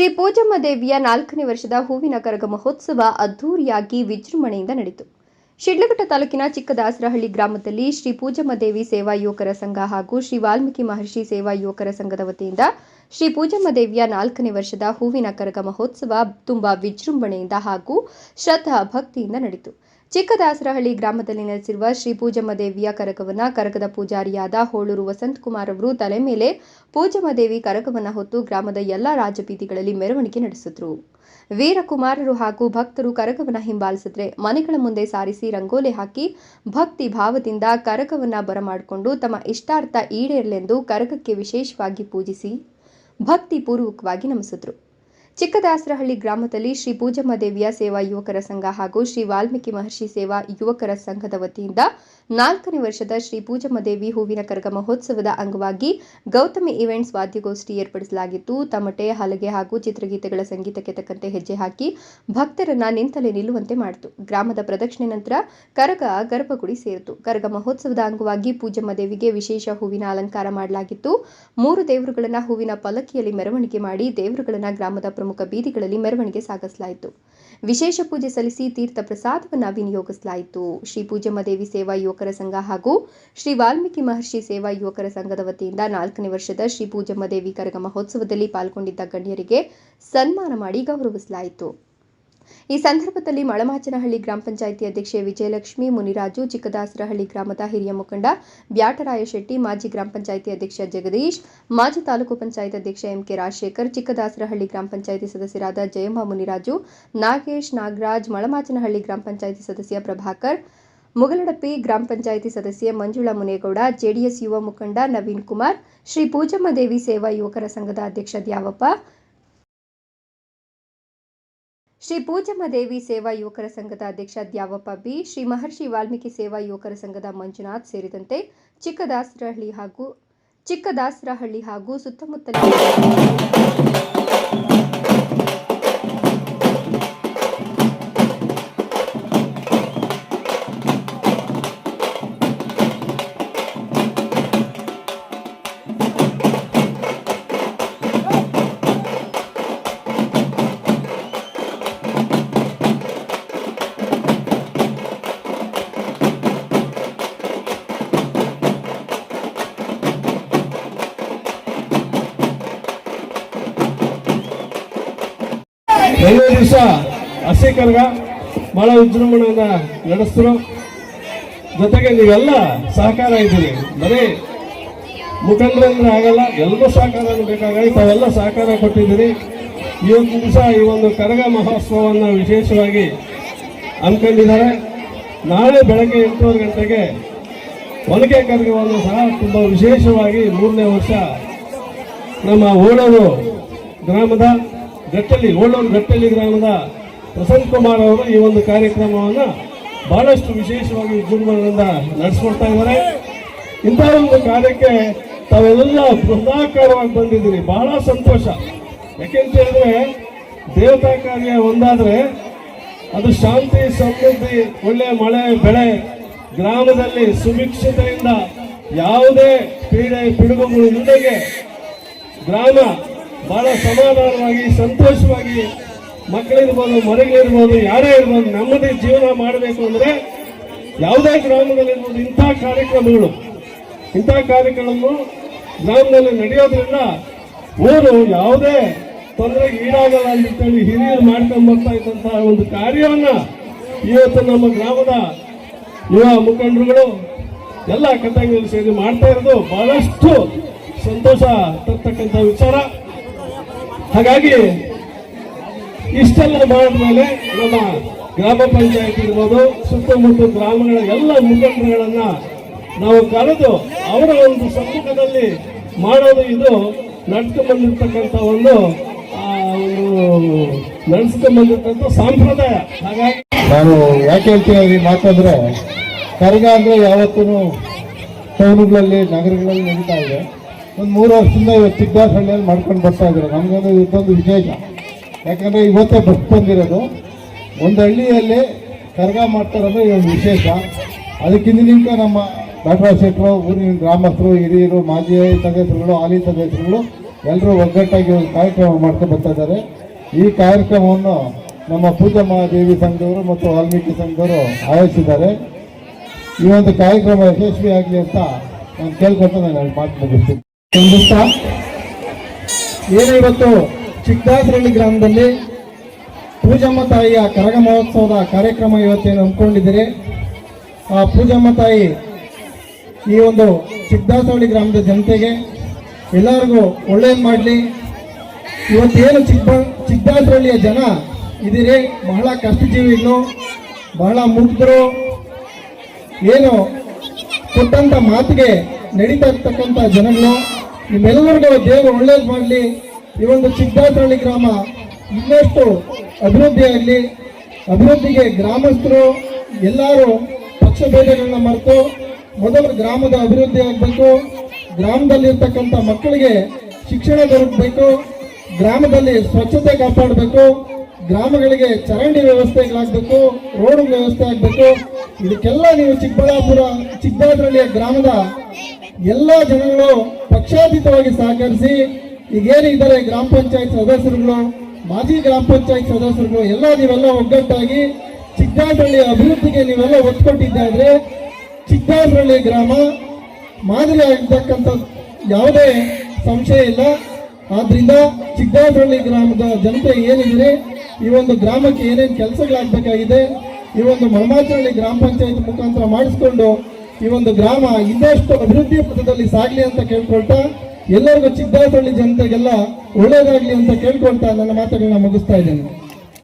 ಶ್ರೀ ಪೂಜಮ್ಮ ದೇವಿಯ 4ನೇ ವರ್ಷದ ಹೂವಿನ ಕರಗ ಮಹೋತ್ಸವ ಅದ್ದೂರಿಯಾಗಿ ವಿಜೃಂಭಣೆಯಿಂದ ನಡೆಯಿತು. ಶಿಡ್ಲಘಟ್ಟ ತಾಲೂಕಿನ ಚಿಕ್ಕದಾಸರಹಳ್ಳಿ ಗ್ರಾಮದಲ್ಲಿ ಶ್ರೀ ಪೂಜಮ್ಮ ದೇವಿ ಸೇವಾ ಯುವಕರ ಸಂಘ ಹಾಗೂ ಶ್ರೀ ವಾಲ್ಮೀಕಿ ಮಹರ್ಷಿ ಸೇವಾ ಯುವಕರ ಸಂಘದ ವತಿಯಿಂದ ಶ್ರೀ ಪೂಜಮ್ಮ ದೇವಿಯ 4ನೇ ವರ್ಷದ ಹೂವಿನ ಕರಗ ಮಹೋತ್ಸವ ತುಂಬಾ ವಿಜೃಂಭಣೆಯಿಂದ ಹಾಗೂ ಶ್ರದ್ಧಾ ಭಕ್ತಿಯಿಂದ ನಡೆಯಿತು. ಚಿಕ್ಕದಾಸರಹಳ್ಳಿ ಗ್ರಾಮದಲ್ಲಿ ನೆಲೆಸಿರುವ ಶ್ರೀ ಪೂಜಮ್ಮ ದೇವಿಯ ಕರಗದ ಪೂಜಾರಿಯಾದ ಹೋಳೂರು ವಸಂತಕುಮಾರ್ ಅವರು ತಲೆ ಮೇಲೆ ಪೂಜಮ್ಮ ದೇವಿ ಕರಗವನ್ನು ಹೊತ್ತು ಗ್ರಾಮದ ಎಲ್ಲಾ ರಾಜಬೀದಿಗಳಲ್ಲಿ ಮೆರವಣಿಗೆ ನಡೆಸಿದರು. ವೀರಕುಮಾರರು ಹಾಗೂ ಭಕ್ತರು ಕರಗವನ್ನು ಹಿಂಬಾಲಿಸಿದ್ರೆ ಮನೆಗಳ ಮುಂದೆ ಸಾರಿಸಿ ರಂಗೋಲಿ ಹಾಕಿ ಭಕ್ತಿ ಭಾವದಿಂದ ಕರಗವನ್ನು ಬರಮಾಡಿಕೊಂಡು ತಮ್ಮ ಇಷ್ಟಾರ್ಥ ಈಡೇರಲೆಂದು ಕರಗಕ್ಕೆ ವಿಶೇಷವಾಗಿ ಪೂಜಿಸಿ ಭಕ್ತಿ ಪೂರ್ವಕವಾಗಿ ನಮಿಸಿದರು. ಚಿಕ್ಕದಾಸರಹಳ್ಳಿ ಗ್ರಾಮದಲ್ಲಿ ಶ್ರೀ ಪೂಜಮ್ಮ ದೇವಿಯ ಸೇವಾ ಯುವಕರ ಸಂಘ ಹಾಗೂ ಶ್ರೀ ವಾಲ್ಮೀಕಿ ಮಹರ್ಷಿ ಸೇವಾ ಯುವಕರ ಸಂಘದ ವತಿಯಿಂದ 4ನೇ ವರ್ಷದ ಶ್ರೀ ಪೂಜಮ್ಮ ದೇವಿ ಹೂವಿನ ಕರಗ ಮಹೋತ್ಸವದ ಅಂಗವಾಗಿ ಗೌತಮಿ ಈವೆಂಟ್ಸ್ ವಾದ್ಯಗೋಷ್ಠಿ ಏರ್ಪಡಿಸಲಾಗಿತ್ತು. ತಮಟೆ, ಹಲಗೆ ಹಾಗೂ ಚಿತ್ರಗೀತೆಗಳ ಸಂಗೀತಕ್ಕೆ ತಕ್ಕಂತೆ ಹೆಜ್ಜೆ ಹಾಕಿ ಭಕ್ತರನ್ನ ನಿಂತಲೇ ನಿಲ್ಲುವಂತೆ ಮಾಡಿತು. ಗ್ರಾಮದ ಪ್ರದಕ್ಷಿಣೆ ನಂತರ ಕರಗ ಗರ್ಭಗುಡಿ ಸೇರಿತು. ಕರಗ ಮಹೋತ್ಸವದ ಅಂಗವಾಗಿ ಪೂಜಮ್ಮ ದೇವಿಗೆ ವಿಶೇಷ ಹೂವಿನ ಅಲಂಕಾರ ಮಾಡಲಾಗಿತ್ತು. 3 ದೇವರುಗಳನ್ನ ಹೂವಿನ ಪಲ್ಲಕ್ಕಿಯಲ್ಲಿ ಮೆರವಣಿಗೆ ಮಾಡಿ ದೇವರುಗಳನ್ನ ಗ್ರಾಮದ ಪ್ರಮುಖ ಬೀದಿಗಳಲ್ಲಿ ಮೆರವಣಿಗೆ ಸಾಗಿಸಲಾಯಿತು. ವಿಶೇಷ ಪೂಜೆ ಸಲ್ಲಿಸಿ ತೀರ್ಥ ಪ್ರಸಾದವನ್ನು ವಿನಿಯೋಗಿಸಲಾಯಿತು. ಶ್ರೀ ಪೂಜಮ್ಮ ದೇವಿ ಸೇವಾ ಯುವಕರ ಸಂಘ ಹಾಗೂ ಶ್ರೀ ವಾಲ್ಮೀಕಿ ಮಹರ್ಷಿ ಸೇವಾ ಯುವಕರ ಸಂಘದ ವತಿಯಿಂದ 4ನೇ ವರ್ಷದ ಶ್ರೀ ಪೂಜಮ್ಮ ದೇವಿ ಕರಗ ಮಹೋತ್ಸವದಲ್ಲಿ ಪಾಲ್ಗೊಂಡಿದ್ದ ಗಣ್ಯರಿಗೆ ಸನ್ಮಾನ ಮಾಡಿ ಗೌರವಿಸಲಾಯಿತು. ಈ ಸಂದರ್ಭದಲ್ಲಿ ಮಳಮಾಚನಹಳ್ಳಿ ಗ್ರಾಮ ಪಂಚಾಯಿತಿ ಅಧ್ಯಕ್ಷೆ ವಿಜಯಲಕ್ಷ್ಮಿ, ಮುನಿರಾಜು, ಚಿಕ್ಕದಾಸರಹಳ್ಳಿ ಗ್ರಾಮದ ಹಿರಿಯ ಮುಖಂಡ ಬ್ಯಾಟರಾಯ ಶೆಟ್ಟಿ, ಮಾಜಿ ಗ್ರಾಮ ಪಂಚಾಯಿತಿ ಅಧ್ಯಕ್ಷ ಜಗದೀಶ್, ಮಾಜಿ ತಾಲೂಕು ಪಂಚಾಯತ್ ಅಧ್ಯಕ್ಷ ಎಂಕೆ ರಾಜಶೇಖರ್, ಚಿಕ್ಕದಾಸರಹಳ್ಳಿ ಗ್ರಾಮ ಪಂಚಾಯಿತಿ ಸದಸ್ಯರಾದ ಜಯಮ್ಮ, ಮುನಿರಾಜು, ನಾಗೇಶ್, ನಾಗರಾಜ್, ಮಳಮಾಚನಹಳ್ಳಿ ಗ್ರಾಮ ಪಂಚಾಯಿತಿ ಸದಸ್ಯ ಪ್ರಭಾಕರ್, ಮುಗಲಡಪಿ ಗ್ರಾಮ ಪಂಚಾಯಿತಿ ಸದಸ್ಯೆ ಮಂಜುಳಾ ಮುನೇಗೌಡ, ಜೆಡಿಎಸ್ ಯುವ ಮುಖಂಡ ನವೀನ್ ಕುಮಾರ್, ಶ್ರೀ ಪೂಜಮ್ಮ ದೇವಿ ಸೇವಾ ಯುವಕರ ಸಂಘದ ಅಧ್ಯಕ್ಷ ದ್ಯಾವಪ್ಪ, ಶ್ರೀ ಪೂಜಮ್ಮ ದೇವಿ ಸೇವಾ ಯುವಕರ ಸಂಘದ ಅಧ್ಯಕ್ಷ ದ್ಯಾವಪ್ಪ ಬಿ, ಶ್ರೀ ಮಹರ್ಷಿ ವಾಲ್ಮೀಕಿ ಸೇವಾ ಯುವಕರ ಸಂಘದ ಮಂಜುನಾಥ್ ಸೇರಿದಂತೆ ಚಿಕ್ಕದಾಸರಹಳ್ಳಿ ಹಾಗೂ ಸುತ್ತಮುತ್ತಲಿನ ಎರಡನೇ ದಿವಸ ಹಸಿ ಕರಗ ಬಹಳ ವಿಜೃಂಭಣೆಯಿಂದ ನಡೆಸಿದ್ರು. ಜೊತೆಗೆ ನೀವೆಲ್ಲ ಸಹಕಾರ ಇದ್ದೀರಿ, ಬರೀ ಮುಖಂಡರಂದ್ರೆ ಆಗಲ್ಲ, ಎಲ್ಲರೂ ಸಹಕಾರ ಬೇಕಾಗಿ ತಾವೆಲ್ಲ ಸಹಕಾರ ಕೊಟ್ಟಿದ್ದೀರಿ. ಇವತ್ತು ದಿವಸ ಈ ಒಂದು ಕರಗ ಮಹೋತ್ಸವವನ್ನು ವಿಶೇಷವಾಗಿ ಹಮ್ಮಿಕೊಂಡಿದ್ದಾರೆ. ನಾಳೆ ಬೆಳಗ್ಗೆ 8 ಗಂಟೆಗೆ ಒನಕೆ ಕರಗವನ್ನು ಸಹ ತುಂಬ ವಿಶೇಷವಾಗಿ 3ನೇ ವರ್ಷ ನಮ್ಮ ಓಳೂರು ಗ್ರಾಮದ ಗಟ್ಟಳ್ಳಿ ಗ್ರಾಮದ ವಸಂತ್ ಕುಮಾರ್ ಅವರು ಈ ಒಂದು ಕಾರ್ಯಕ್ರಮವನ್ನು ಬಹಳಷ್ಟು ವಿಶೇಷವಾಗಿ ವಿಜೃಂಭಣೆಯಿಂದ ನಡೆಸ್ಕೊಡ್ತಾ ಇದ್ದಾರೆ. ಇಂಥ ಒಂದು ಕಾರ್ಯಕ್ಕೆ ತಾವೆಲ್ಲ ಬೃಹದಾಕಾರವಾಗಿ ಬಂದಿದ್ದೀರಿ, ಬಹಳ ಸಂತೋಷ. ಯಾಕೆಂತ ಹೇಳಿದ್ರೆ ದೇವತಾ ಕಾರ್ಯ ಒಂದಾದ್ರೆ ಅದು ಶಾಂತಿ, ಸಮೃದ್ಧಿ, ಒಳ್ಳೆ ಮಳೆ ಬೆಳೆ, ಗ್ರಾಮದಲ್ಲಿ ಸುಭಿಕ್ಷತೆಯಿಂದ ಯಾವುದೇ ಪೀಡೆ ಪಿಡುಗುಗಳು ಇಲ್ಲದೆ ಗ್ರಾಮ ಬಹಳ ಸಮಾಧಾನವಾಗಿ ಸಂತೋಷವಾಗಿ ಮಕ್ಕಳಿರ್ಬೋದು, ಮರಿಗಳಿರ್ಬೋದು, ಯಾರೇ ಇರ್ಬೋದು, ನಮ್ಮದೇ ಜೀವನ ಮಾಡಬೇಕು ಅಂದರೆ ಯಾವುದೇ ಗ್ರಾಮದಲ್ಲಿರ್ಬೋದು ಇಂಥ ಕಾರ್ಯಕ್ರಮ ಗ್ರಾಮದಲ್ಲಿ ನಡೆಯೋದ್ರಿಂದ ಊರು ಯಾವುದೇ ತೊಂದರೆಗೆ ಈಡಾಗಲ್ಲ ಅಂತೇಳಿ ಹಿರಿಯರು ಮಾಡ್ಕೊಂಡು ಬರ್ತಾ ಇದ್ದಂತಹ ಒಂದು ಕಾರ್ಯವನ್ನ ಇವತ್ತು ನಮ್ಮ ಗ್ರಾಮದ ಯುವ ಮುಖಂಡರುಗಳು ಎಲ್ಲ ಕಥೆಗಳು ಸೇರಿ ಮಾಡ್ತಾ ಇರೋದು ಬಹಳಷ್ಟು ಸಂತೋಷ ತರ್ತಕ್ಕಂಥ ವಿಚಾರ. ಹಾಗಾಗಿ ಇಷ್ಟೆಲ್ಲ ಮಾಡಿದ್ಮೇಲೆ ನಮ್ಮ ಗ್ರಾಮ ಪಂಚಾಯತ್ ಇರ್ಬೋದು, ಸುತ್ತಮುತ್ತ ಗ್ರಾಮಗಳ ಎಲ್ಲ ಮುಖಂಡರುಗಳನ್ನ ನಾವು ಕರೆದು ಅವರ ಒಂದು ಸಮ್ಮುಖದಲ್ಲಿ ಮಾಡೋದು ಇದು ನಡೆಸ್ಕೊಂಡ್ಬಂದಿರ್ತಕ್ಕಂಥ ನಡೆಸ್ಕೊಂಡ್ಬಂದಿರ್ತಕ್ಕಂಥ ಸಂಪ್ರದಾಯ. ಹಾಗಾಗಿ ನಾನು ಯಾಕೆ ಹೇಳ್ತೀವಿ ಮಾತಾದ್ರೆ, ಕರಗ ಅಂದ್ರೆ ಯಾವತ್ತೂ ಟೌನ್ಗಳಲ್ಲಿ ನಗರಗಳಲ್ಲಿ ನಡೀತಾ ಇದೆ. ಒಂದು 3 ವರ್ಷದಿಂದ ಇವತ್ತು ಚಿಕ್ಕದಾಸಹಳ್ಳಿಯಲ್ಲಿ ಮಾಡ್ಕೊಂಡು ಬರ್ತಾ ಇದ್ದಾರೆ. ನಮಗೊಂದು ಇದೊಂದು ವಿಶೇಷ, ಯಾಕಂದರೆ ಇವತ್ತೇ ಬಸ್ ಬಂದಿರೋದು. ಒಂದು ಹಳ್ಳಿಯಲ್ಲಿ ಕರಗ ಮಾಡ್ತಾರಂದ್ರೆ ಇದೊಂದು ವಿಶೇಷ. ಅದಕ್ಕಿಂತ ನಮ್ಮ ಡಾಕ್ಟರ್ ಶೆಟ್ಟರು, ಊರಿನ ಗ್ರಾಮಸ್ಥರು, ಹಿರಿಯರು, ಮಾಜಿ ಸದಸ್ಯರುಗಳು, ಹಾಲಿ ಸದಸ್ಯರುಗಳು ಎಲ್ಲರೂ ಒಗ್ಗಟ್ಟಾಗಿ ಒಂದು ಕಾರ್ಯಕ್ರಮ ಮಾಡ್ಕೊಂಡು ಬರ್ತಾ ಇದ್ದಾರೆ. ಈ ಕಾರ್ಯಕ್ರಮವನ್ನು ನಮ್ಮ ಪೂಜಮ್ಮ ದೇವಿ ಸಂಘದವರು ಮತ್ತು ವಾಲ್ಮೀಕಿ ಸಂಘದವರು ಆಯೋಜಿಸಿದ್ದಾರೆ. ಈ ಒಂದು ಕಾರ್ಯಕ್ರಮ ಯಶಸ್ವಿಯಾಗಲಿ ಅಂತ ನಾನು ಕೇಳ್ಕೊಟ್ಟು ನಾನು ಮಾತು ಮುಗಿಸ್ತೀನಿ. ಏನು ಇವತ್ತು ಚಿಕ್ಕದಾಸರಹಳ್ಳಿ ಗ್ರಾಮದಲ್ಲಿ ಪೂಜಮ್ಮ ತಾಯಿಯ ಕರಗ ಮಹೋತ್ಸವದ ಕಾರ್ಯಕ್ರಮ ಇವತ್ತೇನು ಹಮ್ಮಿಕೊಂಡಿದ್ದೀರಿ. ಆ ಪೂಜಮ್ಮ ತಾಯಿ ಈ ಒಂದು ಚಿಕ್ಕದಾಸರಹಳ್ಳಿ ಗ್ರಾಮದ ಜನತೆಗೆ ಎಲ್ಲರಿಗೂ ಒಳ್ಳೇದು ಮಾಡಲಿ. ಇವತ್ತೇನು ಚಿಕ್ಕದಾಸರಹಳ್ಳಿಯ ಜನ ಇದ್ದೀರಿ, ಬಹಳ ಕಷ್ಟಜೀವಿಗಳು, ಬಹಳ ಮುಗ್ಧರು, ಏನು ಕೊಟ್ಟಂತ ಮಾತಿಗೆ ನಡೀತಾ ಇರ್ತಕ್ಕಂಥ ಜನಗಳು, ನಿಮ್ಮೆಲ್ಲರಿಗೂ ದೇವರು ಒಳ್ಳೇದು ಮಾಡಲಿ. ಈ ಒಂದು ಚಿಕ್ಕದಾಸರಹಳ್ಳಿ ಗ್ರಾಮ ಇನ್ನಷ್ಟು ಅಭಿವೃದ್ಧಿ ಆಗಲಿ. ಅಭಿವೃದ್ಧಿಗೆ ಗ್ರಾಮಸ್ಥರು ಎಲ್ಲರೂ ಪಕ್ಷ ಭೇದಗಳನ್ನ ಮರೆತು ಮೊದಲು ಗ್ರಾಮದ ಅಭಿವೃದ್ಧಿ ಆಗಬೇಕು. ಗ್ರಾಮದಲ್ಲಿರ್ತಕ್ಕಂಥ ಮಕ್ಕಳಿಗೆ ಶಿಕ್ಷಣ ದೊರಕಬೇಕು. ಗ್ರಾಮದಲ್ಲಿ ಸ್ವಚ್ಛತೆ ಕಾಪಾಡಬೇಕು. ಗ್ರಾಮಗಳಿಗೆ ಚರಂಡಿ ವ್ಯವಸ್ಥೆಗಳಾಗಬೇಕು, ರೋಡ್ ವ್ಯವಸ್ಥೆ ಆಗಬೇಕು. ಇದಕ್ಕೆಲ್ಲ ನೀವು ಚಿಕ್ಕದಾಸರಹಳ್ಳಿಯ ಗ್ರಾಮದ ಎಲ್ಲ ಜನಗಳು ಪಕ್ಷಾತೀತವಾಗಿ ಸಹಕರಿಸಿ, ಈಗೇನಿದ್ದಾರೆ ಗ್ರಾಮ ಪಂಚಾಯತ್ ಸದಸ್ಯರುಗಳು, ಮಾಜಿ ಗ್ರಾಮ ಪಂಚಾಯತ್ ಸದಸ್ಯರುಗಳು ಎಲ್ಲ ನೀವೆಲ್ಲ ಒಗ್ಗಟ್ಟಾಗಿ ಚಿಕ್ಕದಾಸರಹಳ್ಳಿಯ ಅಭಿವೃದ್ಧಿಗೆ ನೀವೆಲ್ಲ ಒತ್ತು ಕೊಟ್ಟಿದ್ದಾದ್ರೆ ಚಿಕ್ಕದಾಸರಹಳ್ಳಿ ಗ್ರಾಮ ಮಾದರಿ ಆಗಿರ್ತಕ್ಕಂಥ ಯಾವುದೇ ಸಂಶಯ ಇಲ್ಲ. ಆದ್ರಿಂದ ಚಿಕ್ಕದಾಸರಹಳ್ಳಿ ಗ್ರಾಮದ ಜನತೆ ಏನಿದೆ, ಈ ಒಂದು ಗ್ರಾಮಕ್ಕೆ ಏನೇನು ಕೆಲಸಗಳಾಗಬೇಕಾಗಿದೆ, ಈ ಒಂದು ಮೊಳಮಾಚನಹಳ್ಳಿ ಗ್ರಾಮ ಪಂಚಾಯತ್ ಮುಖಾಂತರ ಮಾಡಿಸ್ಕೊಂಡು ಈ ಒಂದು ಗ್ರಾಮ ಇನ್ನಷ್ಟು ಅಭಿವೃದ್ಧಿ ಪಥದಲ್ಲಿ ಸಾಗಲಿ ಅಂತ ಕೇಳ್ಕೊಳ್ತಾ, ಎಲ್ಲರಿಗೂ ಚಿಕ್ಕದಾಸರಹಳ್ಳಿ ಜನತೆಗೆಲ್ಲ ಒಳ್ಳೇದಾಗಲಿ ಅಂತ ಕೇಳ್ಕೊಳ್ತಾ ನನ್ನ ಮಾತುಗಳನ್ನ ಮುಗಿಸ್ತಾ ಇದ್ದೇನೆ.